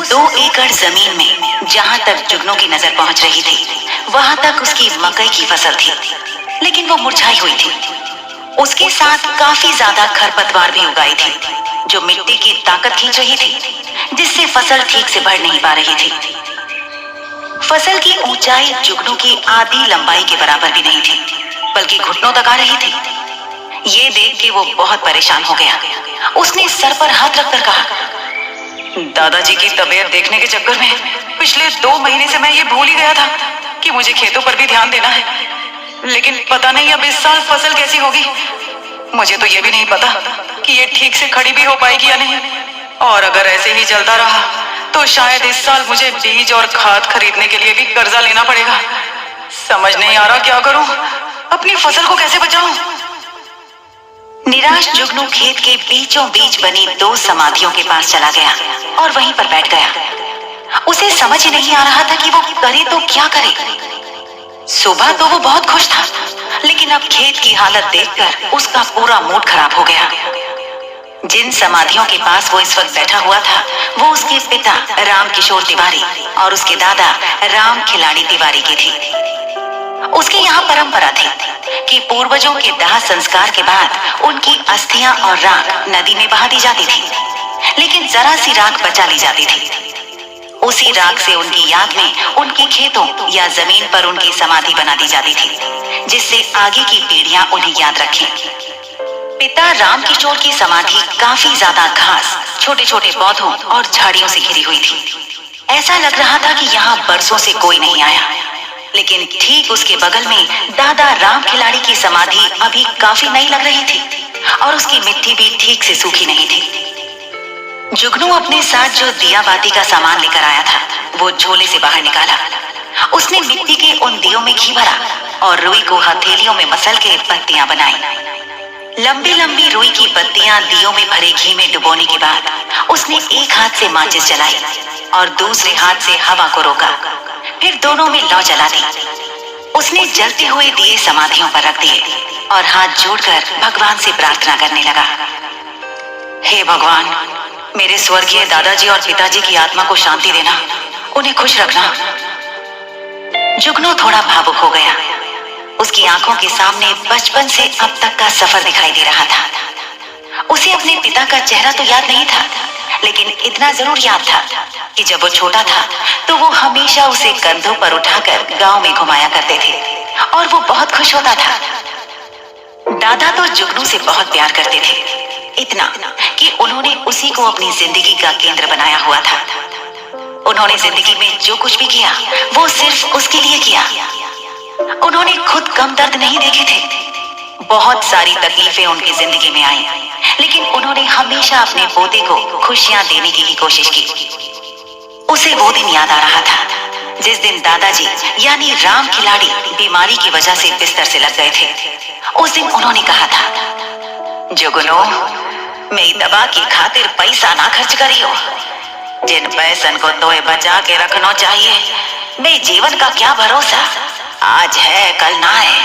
2 एकड़ जमीन में जहाँ तक जुगनू की नजर पहुँच रही थी, वहाँ तक उसकी मकई की फसल थी, लेकिन वो मुरझाई हुई थी। उसके साथ काफी ज्यादा खरपतवार भी उगाई थी, जो मिट्टी की ताकत खींच रही थी, जिससे फसल ठीक से बढ़ नहीं पा रही थी। फसल की ऊंचाई जुगनू की आधी लंबाई के बराबर भी नहीं थी, बल्कि घुटनों तक आ रही थी। ये देख के वो बहुत परेशान हो गया। उसने सर पर हाथ रखकर कहा, दादाजी की तबीयत देखने के चक्कर में पिछले 2 महीने से मैं ये भूल ही गया था कि मुझे खेतों पर भी ध्यान देना है। लेकिन पता नहीं अब इस साल फसल कैसी होगी। मुझे तो ये भी नहीं पता कि ये ठीक से खड़ी भी हो पाएगी या नहीं। और अगर ऐसे ही चलता रहा तो शायद इस साल मुझे बीज और खाद खरीदने के लिए भी कर्जा लेना पड़ेगा। समझ नहीं आ रहा क्या करूं, अपनी फसल को कैसे बचाऊं। निराश जुगनू खेत के बीचों बीच बनी 2 समाधियों के पास चला गया और वहीं पर बैठ गया। उसे समझ ही नहीं आ रहा था कि वो करे तो क्या करे। सुबह तो वो बहुत खुश था, लेकिन अब खेत की हालत देखकर उसका पूरा मूड खराब हो गया। जिन समाधियों के पास वो इस वक्त बैठा हुआ था, वो उसके पिता राम किशोर तिवारी और उसके दादा राम खिलाड़ी तिवारी की थी। उसके यहाँ परंपरा थी कि पूर्वजों के दाह संस्कार के बाद उनकी अस्थियां और राख नदी में बहा दी जाती थी, लेकिन जरा सी राख बचा ली जाती थी। उसी राख से उनकी याद में उनके खेतों या जमीन पर उनकी समाधि बना दी जाती थी, जिससे आगे की पीढ़ियां उन्हें याद रखें। पिता राम किशोर की समाधि काफी ज्यादा घास, छोटे छोटे पौधों और झाड़ियों से घिरी हुई थी। ऐसा लग रहा था कि यहाँ बरसों से कोई नहीं आया। लेकिन ठीक उसके बगल में दादा राम खिलाड़ी की समाधि अभी काफी नई लग रही थी और उसकी मिट्टी भी ठीक से सूखी नहीं थी। जुगनू अपने साथ जो दिया बाती का सामान लेकर आया था, वो झोले से बाहर निकाला। उसने मिट्टी के उन दियों में घी भरा और रुई को हथेलियों में मसल के बत्तियां बनाई। लंबी लंबी रुई की बत्तियां दियों में भरे घी में डुबोने के बाद उसने एक हाथ से माचिस जलाई और दूसरे हाथ से हवा को रोका, फिर दोनों में लौ जला दी। उसने जलते हुए दिए समाधियों पर रख दिए और हाथ जोड़कर भगवान से प्रार्थना करने लगा। हे भगवान, मेरे स्वर्गीय दादाजी और पिताजी की आत्मा को शांति देना, उन्हें खुश रखना। जुगनू थोड़ा भावुक हो गया। उसकी आंखों के सामने बचपन से अब तक का सफर दिखाई दे रहा था। उसे अपने पिता का चेहरा तो याद नहीं था, लेकिन इतना जरूर याद था कि जब वो छोटा था तो वो हमेशा उसे कंधों पर उठाकर गांव में घुमाया करते थे और वो बहुत खुश होता था। दादा तो जुगनू से बहुत प्यार करते थे, इतना कि उन्होंने उसी को अपनी जिंदगी का केंद्र बनाया हुआ था। उन्होंने जिंदगी में जो कुछ भी किया वो सिर्फ उसके लिए किया। उन्होंने खुद कम दर्द नहीं देखे थे। बहुत सारी तकलीफें उनकी जिंदगी में आई, लेकिन उन्होंने हमेशा अपने पोते को खुशियां देने की ही कोशिश की। उसे वो दिन याद आ रहा था जिस दिन दादाजी यानी राम खिलाड़ी बीमारी की वजह से बिस्तर से लग गए थे। उस दिन उन्होंने कहा था, जुगनू, मेरी दवा की खातिर पैसा ना खर्च करियो। जिन पैसन को तोए बचा के रखना चाहिए, मेरे जीवन का क्या भरोसा, आज है कल ना है।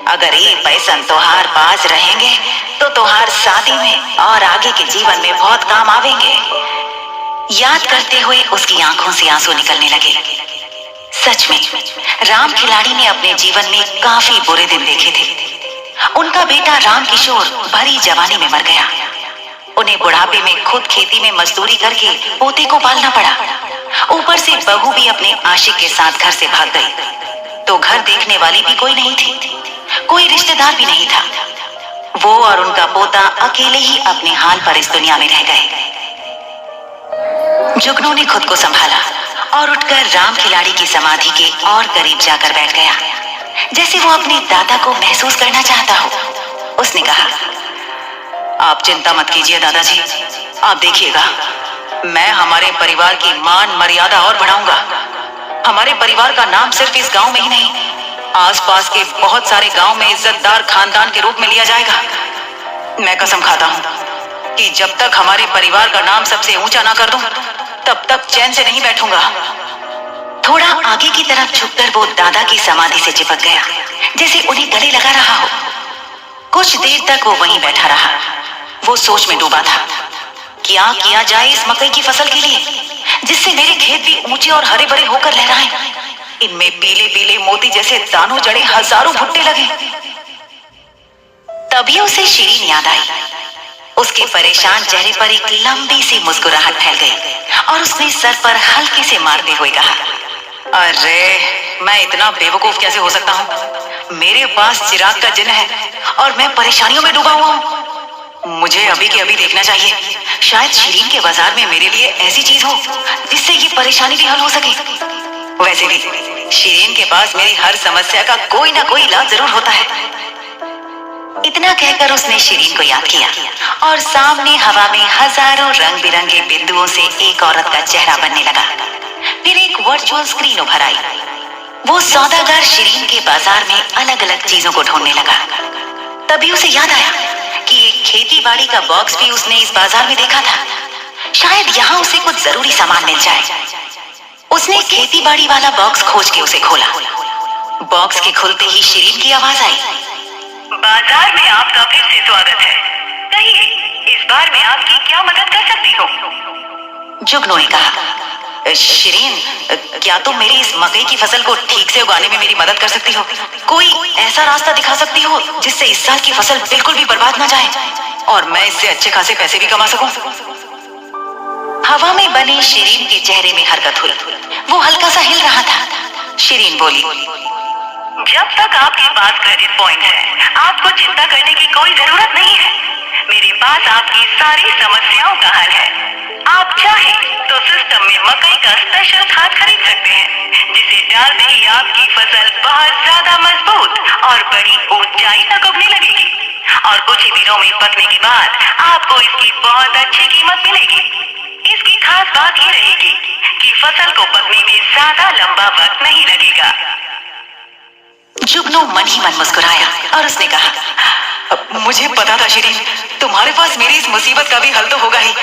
अगर ये पैसन तोहार पास रहेंगे तो तोहार शादी में और आगे के जीवन में बहुत काम आवेंगे। याद करते हुए उसकी आंखों से आंसू निकलने लगे। सच में राम खिलाड़ी ने अपने जीवन में काफी बुरे दिन देखे थे। उनका बेटा राम किशोर भरी जवानी में मर गया। उन्हें बुढ़ापे में खुद खेती में मजदूरी करके पोते को पालना पड़ा। ऊपर से बहू भी अपने आशिक के साथ घर से भाग गई, तो घर देखने वाली भी कोई नहीं थी, कोई रिश्तेदार भी नहीं था। वो और उनका पोता अकेले ही अपने हाल पर इस दुनिया में रह गए। जुगनू ने खुद को संभाला और उठकर राम खिलाड़ी की समाधि के और करीब जाकर बैठ गया, जैसे वो अपने दादा को महसूस करना चाहता हो। उसने कहा, आप चिंता मत कीजिए दादाजी, आप देखिएगा, मैं हमारे परिवार की मान मर्यादा और बढ़ाऊंगा। हमारे परिवार का नाम सिर्फ इस गांव में ही नहीं, आसपास के बहुत सारे गांव में इज्जतदार खानदान के रूप में लिया जाएगा। मैं कसम खाता हूं कि जब तक हमारे परिवार का नाम सबसे ऊंचा ना कर दूं, तब तक चैन से नहीं बैठूंगा। थोड़ा आगे की तरफ झुककर वो दादा की समाधि से चिपक गया, जैसे उन्हें गले लगा रहा हो। कुछ देर तक वो वहीं बैठा रहा। वो सोच में डूबा था क्या किया जाए इस मकई की फसल के लिए, जिससे मेरे खेत भी ऊंचे और हरे भरे होकर लहराएं। इनमें पीले पीले मोती जैसे दानों जड़े हजारों भुट्टे लगे। तभी उसे शिरीन याद आई। उसके परेशान चेहरे पर एक लंबी सी मुस्कुराहट फैल गई और उसने सर पर हल्के से मारते हुए कहा, अरे मैं इतना बेवकूफ कैसे हो सकता हूँ। मेरे पास चिराग का जिन्न है और मैं परेशानियों में डूबा हुआ हूँ। मुझे अभी के अभी देखना चाहिए, शायद शिरीन के बाजार में मेरे लिए ऐसी चीज हो जिससे ये परेशानी भी हल हो सके। वैसे भी शिरीन के पास मेरी हर समस्या का कोई ना कोई इलाज जरूर होता है। इतना कहकर उसने शिरीन को याद किया और सामने हवा में हजारों रंग बिरंगे बिंदुओं से एक औरत का चेहरा बनने लगा। फिर एक वर्चुअल स्क्रीन उभर आई। वो सौदागर शिरीन के बाजार में अलग अलग चीजों को ढूंढने लगा। तभी उसे याद आया कि एक खेती बाड़ी का बॉक्स भी उसने इस बाजार में देखा था। शायद यहाँ उसे कुछ जरूरी सामान मिल जाए। उसने खेती बाड़ी वाला बॉक्स खोज के उसे खोला। बॉक्स के खुलते ही शिरीन की आवाज आई, बाजार में आपका फिर से स्वागत है। कहिए, इस बार मैं आपकी क्या मदद कर सकती हूँ? जुगनू ने कहा, शिरीन, क्या तुम मेरी इस मकई की फसल को ठीक से उगाने में मेरी मदद कर सकती हो? कोई ऐसा रास्ता दिखा सकती हो जिससे इस साल की फसल बिल्कुल भी बर्बाद ना जाए और मैं इससे अच्छे खासे पैसे भी कमा सकूं? हवा में बने शिरीन के चेहरे में हरकत हुई। वो हल्का सा हिल रहा था। शिरीन बोली, जब तक आपके पास क्रेडिट पॉइंट है, आपको चिंता करने की कोई जरूरत नहीं है। मेरे पास आपकी सारी समस्याओं का हल है। आप चाहे तो सिस्टम में मकई का स्पेशल खाद खरीद सकते हैं, जिसे डालते ही आपकी फसल बहुत ज्यादा मजबूत और बड़ी ऊंचाई तक उगने लगेगी और कुछ ही दिनों में पकने के बाद आपको इसकी बहुत अच्छी कीमत मिलेगी। इसकी खास बात ये रहेगी कि फसल को पकने में ज्यादा लंबा वक्त नहीं लगेगा। जुगनू मन ही मन मुस्कुराया और उसने कहा, मुझे पता था शिरीन, तुम्हारे पास मेरी इस मुसीबत का भी हल तो होगा ही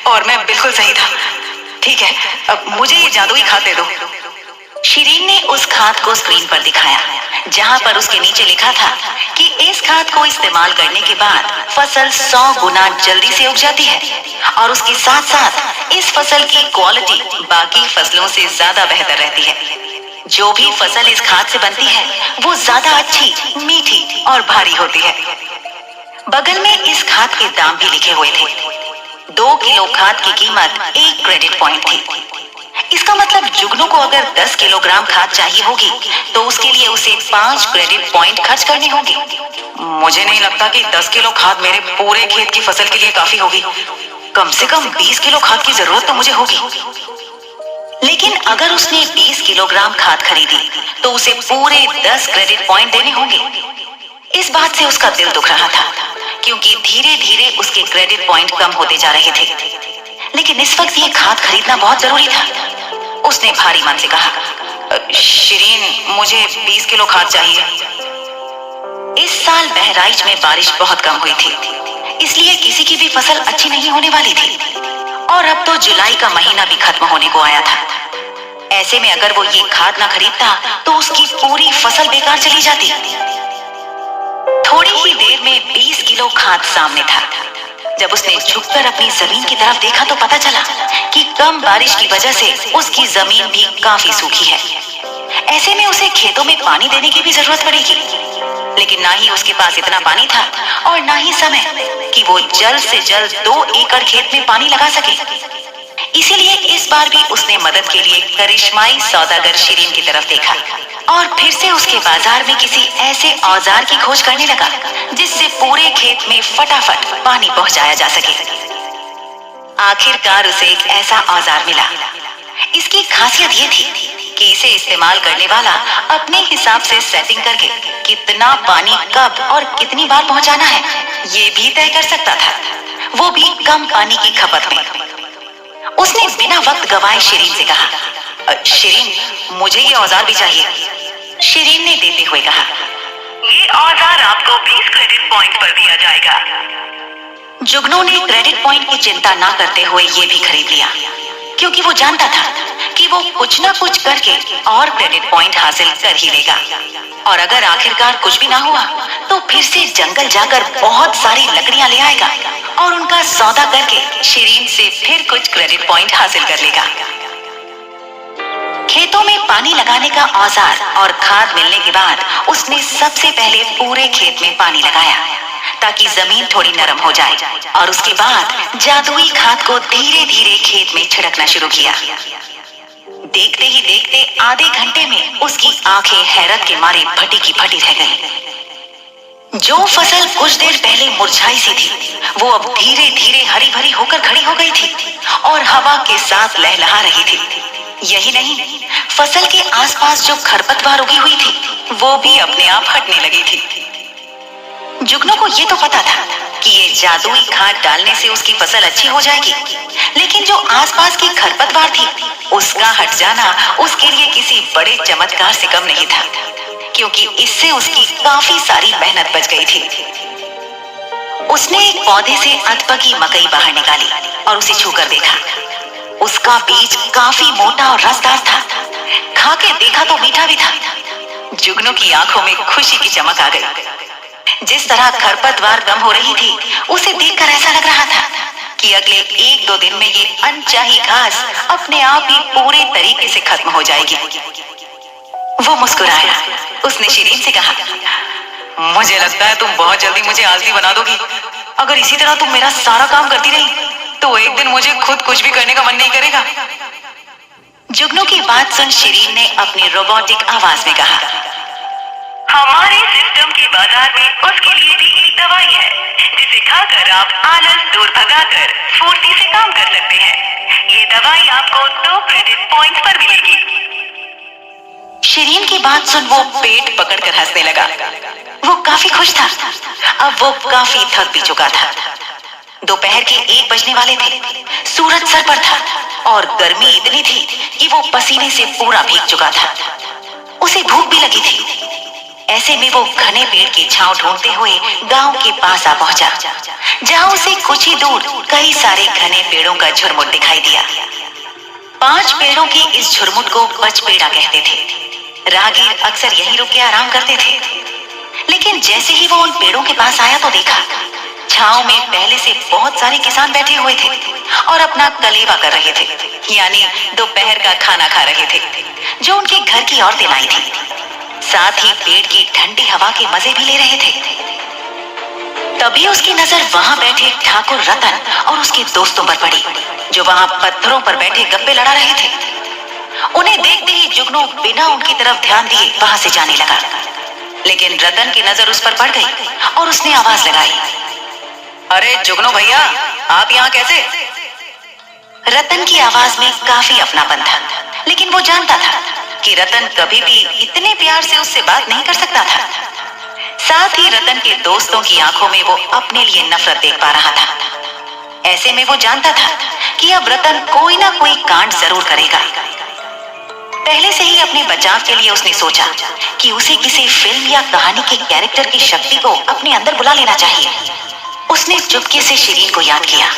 और मैं बिल्कुल सही था। ठीक है, अब मुझे ये जादुई खाद दे दो। शिरीन ने उस खाद को स्क्रीन पर दिखाया, जहां पर उसके नीचे लिखा था कि इस खाद को इस्तेमाल करने के बाद फसल 100 गुना जल्दी से उग जाती है और उसके साथ साथ इस फसल की क्वालिटी बाकी फसलों से ज्यादा बेहतर रहती है। जो भी फसल इस खाद से बनती है वो ज्यादा अच्छी, मीठी और भारी होती है। बगल में इस खाद के दाम भी लिखे हुए थे। 2 किलो खाद की कीमत 1 क्रेडिट पॉइंट थी। इसका मतलब जुगनू को अगर 10 किलोग्राम खाद चाहिए होगी तो उसके लिए उसे 5 क्रेडिट पॉइंट खर्च करने होंगे। मुझे नहीं लगता कि 10 किलो खाद मेरे पूरे खेत की फसल के लिए काफी होगी। कम से कम 20 किलो खाद की जरूरत तो मुझे होगी। लेकिन अगर उसने 20 किलोग्राम खाद खरीदी तो उसे पूरे 10 क्रेडिट पॉइंट देने होंगे। इस बात से उसका दिल दुख रहा था, क्योंकि धीरे धीरे उसके क्रेडिट पॉइंट कम होते जा रहे थे। लेकिन इस वक्त ये खाद खरीदना बहुत जरूरी था। उसने भारी मन से कहा, शिरीन, मुझे 20 किलो खाद चाहिए। इस साल बहराइच में बारिश बहुत कम हुई थी, इसलिए किसी की भी फसल अच्छी नहीं होने वाली थी और अब तो जुलाई का महीना भी खत्म होने को आया था। ऐसे में अगर वो ये खाद ना खरीदता तो उसकी पूरी फसल बेकार चली जाती। थोड़ी ही देर में 20 किलो खाद सामने था। जब उसने झुककर अपनी जमीन की तरफ देखा तो पता चला कि कम बारिश की वजह से उसकी जमीन भी काफी सूखी है। ऐसे में उसे खेतों में पानी देने की भी जरूरत पड़ेगी, लेकिन ना ही उसके पास इतना पानी था और ना ही समय कि वो जल्द से जल्द 2 एकड़ खेत में पानी लगा सके। इसीलिए इस बार भी उसने मदद के लिए करिश्माई सौदागर शिरीन की तरफ देखा और फिर से उसके बाजार में किसी ऐसे औजार की खोज करने लगा जिससे पूरे खेत में फटाफट पानी पहुंचाया जा सके। आखिरकार उसे एक ऐसा औजार मिला। इसकी खासियत ये थी कि इसे इस्तेमाल करने वाला अपने हिसाब से सेटिंग करके कितना पानी कब और कितनी बार पहुंचाना है ये भी तय कर सकता था, वो भी कम पानी की खपत में। उसने बिना वक्त गवाए शिरीन से कहा, शिरीन, मुझे ये औजार भी चाहिए। शिरीन ने देते हुए कहा, ये औजार आपको 20 क्रेडिट पॉइंट पर दिया जाएगा। जुगनू ने क्रेडिट पॉइंट की चिंता ना करते हुए ये भी खरीद लिया, क्योंकि वो जानता था कि वो कुछ ना कुछ करके और क्रेडिट पॉइंट हासिल कर ही लेगा। और अगर आखिरकार कुछ भी ना हुआ तो फिर से जंगल जाकर बहुत सारी लकड़ियां ले आएगा और उनका सौदा करके शिरीन से फिर कुछ क्रेडिट पॉइंट हासिल कर लेगा। खेतों में पानी लगाने का औजार और खाद मिलने के बाद उसने सबसे पहले पूरे खेत में पानी लगाया ताकि जमीन थोड़ी नरम हो जाए, और उसके बाद जादुई खाद को धीरे धीरे खेत में छिड़कना शुरू किया। देखते ही देखते आधे घंटे में उसकी आंखें हैरत के मारे फटी की फटी रह गईं। जो फसल कुछ देर पहले मुरझाई सी थी, वो अब धीरे धीरे हरी भरी होकर खड़ी हो गई थी और हवा के साथ लहलहा रही थी। यही नहीं, फसल के आसपास जो खरपतवार उगी हुई थी, वो भी अपने आप हटने लगी थी। जुगनू को ये तो पता था कि ये जादुई खाद डालने से उसकी फसल अच्छी हो जाएगी, लेकिन जो आसपास की खरपतवार थी, उसका हट जाना उसके लिए किसी बड़े चमत्कार से कम नहीं था, क्योंकि इससे उसकी काफी सारी मेहनत बच गई थी। उसने एक पौधे से अधपकी मकई बाहर निकाली और उसे छूकर देखा। उसका बीज काफी मोटा और रसदार था। खा के देखा तो मीठा भी था। जुगनू की आंखों में खुशी की चमक आ गई। जिस तरह खरपतवार कम हो रही थी, उसे देखकर ऐसा लग रहा था कि अगले 1-2 दिन में ये अनचाही घास अपने आप ही पूरे तरीके से खत्म हो जाएगी। वो मुस्कुराया। उसने शिरीन से कहा, मुझे लगता है तुम बहुत जल्दी मुझे आलसी बना दोगी। अगर इसी तरह तुम मेरा सारा काम करती रही तो एक दिन मुझे खुद कुछ भी करने का मन नहीं करेगा। जुगनू की बात सुन शिरीन ने अपनी रोबोटिक आवाज में कहा, हमारे सिस्टम के बाजार में उसके लिए भी एक दवाई है, जिसे खाकर आप आलस दूर भगाकर स्फूर्ति से काम कर सकते हैं। ये दवाई आपको 2 क्रेडिट पॉइंट पर मिलेगी। शिरीन की बात सुन वो पेट पकड़कर हंसने लगा। वो काफी खुश था। अब वो काफी थक भी चुका था। दोपहर के 1 बजने वाले थे। सूरज सर पर था और गर्मी इतनी थी कि वो पसीने से पूरा भीग चुका था। उसे भूख भी लगी थी। ऐसे में वो घने पेड़ की छांव ढूंढते हुए गांव के पास आ पहुंचा, जहां उसे कुछ ही दूर कई सारे घने पेड़ों का झुरमुट दिखाई दिया। 5 पेड़ों के इस झुरमुट को बचपेड़ा कहते थे। राहगीर अक्सर यहीं रुक के आराम करते थे। लेकिन जैसे ही वो उन पेड़ों के पास आया तो देखा, छांव में पहले से बहुत सारे किसान बैठे हुए थे और अपना कलेवा कर रहे थे, यानी दोपहर का खाना खा रहे थे, जो उनके घर की औरतें लाई थी। साथ ही पेड़ की ठंडी हवा के मजे भी ले रहे थे। तभी उसकी नजर वहां बैठे ठाकुर रतन और उसके दोस्तों पर पड़ी, जो वहां पत्थरों पर बैठे गप्पे लड़ा रहे थे। उन्हें देखते ही जुगनू बिना उनकी तरफ ध्यान दिए वहां से जाने लगा। लेकिन रतन की नजर उस पर पड़ गई और उसने आवाज लगाई, अरे जुगनू भैया, आप यहाँ कैसे? रतन की आवाज में काफी अपनापन था, लेकिन वो जानता था कि रतन कभी भी इतने प्यार से उससे बात नहीं कर सकता था। साथ ही रतन के दोस्तों की आंखों में वो अपने लिए नफरत देख पा रहा था। ऐसे में वो जानता था कि अब रतन कोई ना कोई कांड जरूर करेगा। पहले से ही अपने बचाव के लिए उसने सोचा कि उसे किसी फिल्म या कहानी के कैरेक्टर की शक्ति को अपने अंदर बुला लेना चाहिए। उसने चुपके से शिरीन को याद किया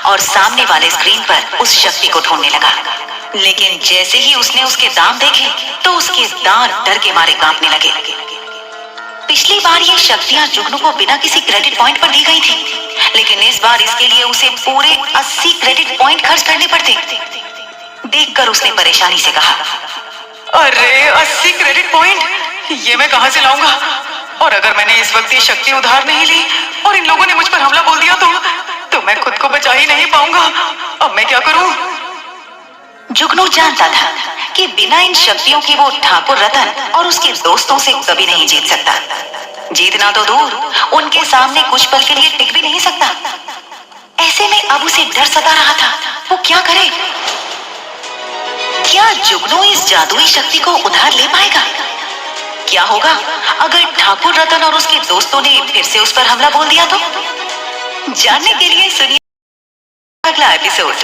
और सामने वाले स्क्रीन पर उस शक्ति को ढूंढने लगा। लेकिन जैसे ही उसने उसके दांत देखे तो उसके दांत डर के मारे कांपने लगे। पिछली बार ये शक्तियां जुगनू को बिना किसी क्रेडिट पॉइंट पर दी गई थी, लेकिन इस बार इसके लिए उसे पूरे 80 क्रेडिट पॉइंट खर्च करने पड़ते। देखकर उसने परेशानी से कहा, अरे 80 क्रेडिट पॉइंट, ये मैं कहां से लाऊंगा? और अगर मैंने इस वक्त ये शक्ति उधार नहीं ली और इन लोगों ने मुझ पर हमला बोल दिया तो मैं खुद को बचा ही नहीं पाऊंगा। अब मैं क्या करूं? जुगनू जानता था कि बिना इन शक्तियों के वो ठाकुर रतन और उसके दोस्तों से कभी नहीं जीत सकता। जीतना तो दूर, उनके सामने कुछ पल के लिए टिक भी नहीं सकता। ऐसे में अब उसे डर सता रहा था। वो क्या करे? क्या जुगनू इस जादुई शक्ति को उधार ले पाएगा? क्या होगा अगर ठाकुर रतन और उसके दोस्तों ने फिर से उस पर हमला बोल दिया तो? जानने के लिए सुनिए अगला एपिसोड।